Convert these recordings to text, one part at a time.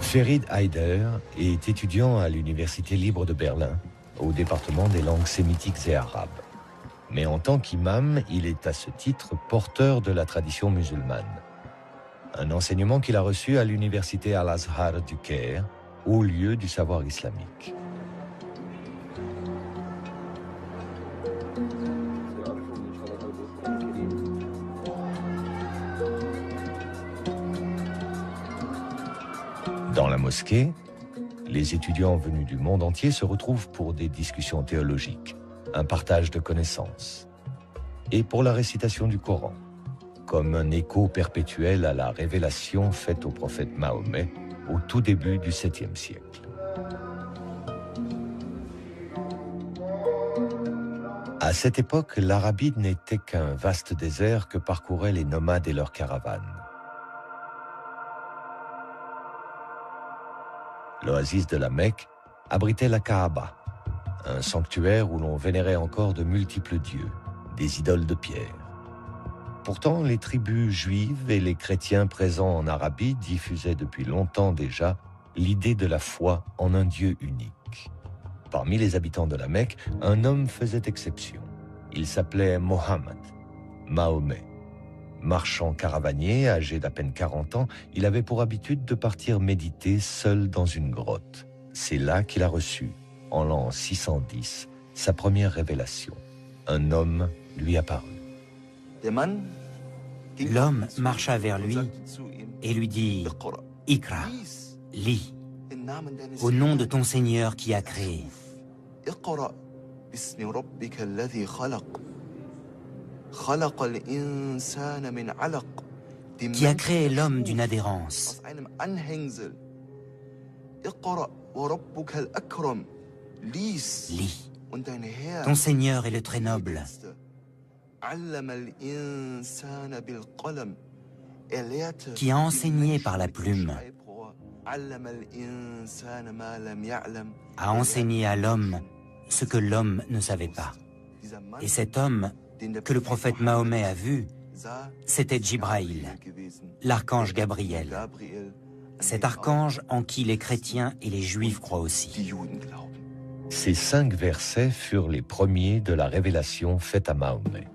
Ferid Haider est étudiant à l'Université libre de Berlin, au département des langues sémitiques et arabes. Mais en tant qu'imam, il est à ce titre porteur de la tradition musulmane. Un enseignement qu'il a reçu à l'Université Al-Azhar du Caire, haut lieu du savoir islamique. Dans la mosquée, les étudiants venus du monde entier se retrouvent pour des discussions théologiques, un partage de connaissances, et pour la récitation du Coran, comme un écho perpétuel à la révélation faite au prophète Mahomet au tout début du 7e siècle. À cette époque, l'Arabie n'était qu'un vaste désert que parcouraient les nomades et leurs caravanes. L'oasis de la Mecque abritait la Kaaba, un sanctuaire où l'on vénérait encore de multiples dieux, des idoles de pierre. Pourtant, les tribus juives et les chrétiens présents en Arabie diffusaient depuis longtemps déjà l'idée de la foi en un Dieu unique. Parmi les habitants de la Mecque, un homme faisait exception. Il s'appelait Mohammed, Mahomet. Marchand caravanier, âgé d'à peine 40 ans, il avait pour habitude de partir méditer seul dans une grotte. C'est là qu'il a reçu, en l'an 610, sa première révélation. Un homme lui apparut. L'homme marcha vers lui et lui dit « Ikra, lis, au nom de ton Seigneur qui a créé. » Qui a créé l'homme d'une adhérence. Lis. Ton Seigneur est le très noble. Qui a enseigné par la plume. A enseigné à l'homme ce que l'homme ne savait pas. Et cet homme que le prophète Mahomet a vu, c'était Djibraïl, l'archange Gabriel. Cet archange en qui les chrétiens et les juifs croient aussi. Ces 5 versets furent les premiers de la révélation faite à Mahomet.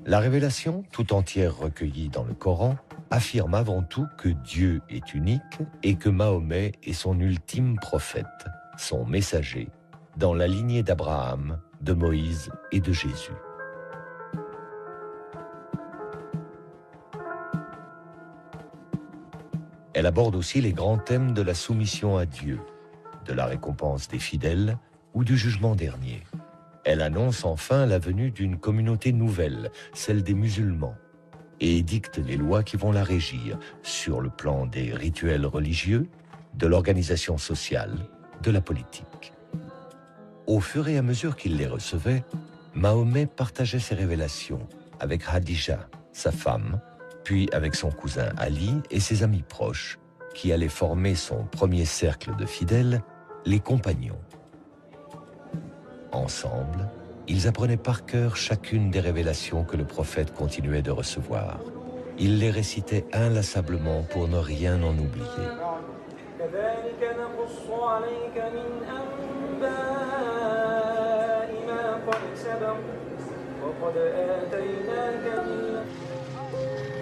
La révélation, tout entière recueillie dans le Coran, affirme avant tout que Dieu est unique et que Mahomet est son ultime prophète, son messager, dans la lignée d'Abraham, de Moïse et de Jésus. Elle aborde aussi les grands thèmes de la soumission à Dieu, de la récompense des fidèles ou du jugement dernier. Elle annonce enfin la venue d'une communauté nouvelle, celle des musulmans, et édicte les lois qui vont la régir sur le plan des rituels religieux, de l'organisation sociale, de la politique. Au fur et à mesure qu'il les recevait, Mahomet partageait ses révélations avec Khadija, sa femme, puis avec son cousin Ali et ses amis proches, qui allaient former son premier cercle de fidèles, les compagnons. Ensemble, ils apprenaient par cœur chacune des révélations que le prophète continuait de recevoir. Ils les récitaient inlassablement pour ne rien en oublier.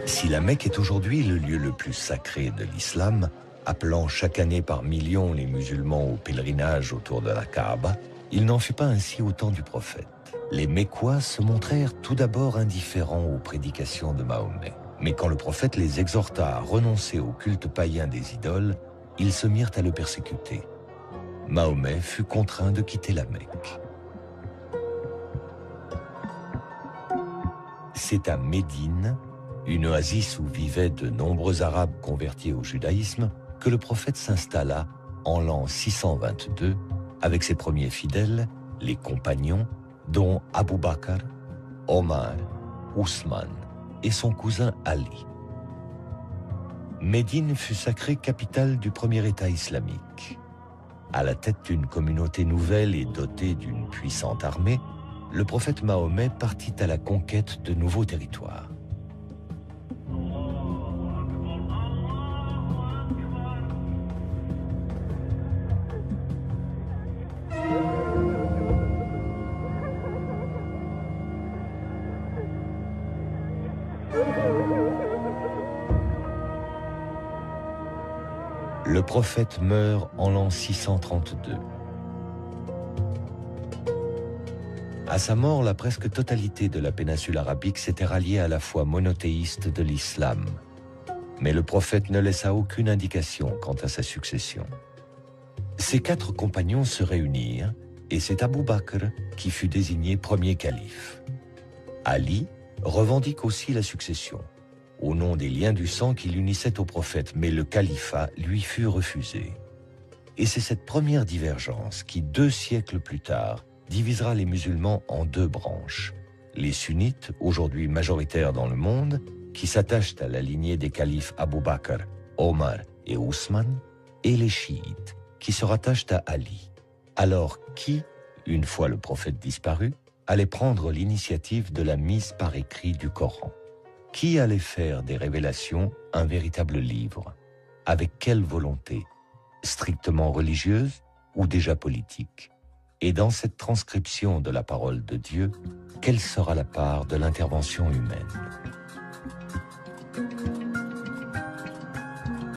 Si la Mecque est aujourd'hui le lieu le plus sacré de l'islam, appelant chaque année par millions les musulmans au pèlerinage autour de la Kaaba, il n'en fut pas ainsi au temps du prophète. Les Mécois se montrèrent tout d'abord indifférents aux prédications de Mahomet. Mais quand le prophète les exhorta à renoncer au culte païen des idoles, ils se mirent à le persécuter. Mahomet fut contraint de quitter la Mecque. C'est à Médine, une oasis où vivaient de nombreux Arabes convertis au judaïsme, que le prophète s'installa en l'an 622 avec ses premiers fidèles, les compagnons, dont Abu Bakr, Omar, Ousmane et son cousin Ali. Médine fut sacrée capitale du premier État islamique. À la tête d'une communauté nouvelle et dotée d'une puissante armée, le prophète Mahomet partit à la conquête de nouveaux territoires. Le prophète meurt en l'an 632. À sa mort, la presque totalité de la péninsule arabique s'était ralliée à la foi monothéiste de l'islam. Mais le prophète ne laissa aucune indication quant à sa succession. Ses 4 compagnons se réunirent et c'est Abu Bakr qui fut désigné premier calife. Ali revendique aussi la succession, au nom des liens du sang qui l'unissaient au prophète, mais le califat lui fut refusé. Et c'est cette première divergence qui, 2 siècles plus tard, divisera les musulmans en 2 branches. Les sunnites, aujourd'hui majoritaires dans le monde, qui s'attachent à la lignée des califes Abu Bakr, Omar et Ousmane, et les chiites, qui se rattachent à Ali. Alors qui, une fois le prophète disparu, allait prendre l'initiative de la mise par écrit du Coran? Qui allait faire des révélations un véritable livre? Avec quelle volonté? Strictement religieuse ou déjà politique? Et dans cette transcription de la parole de Dieu, quelle sera la part de l'intervention humaine?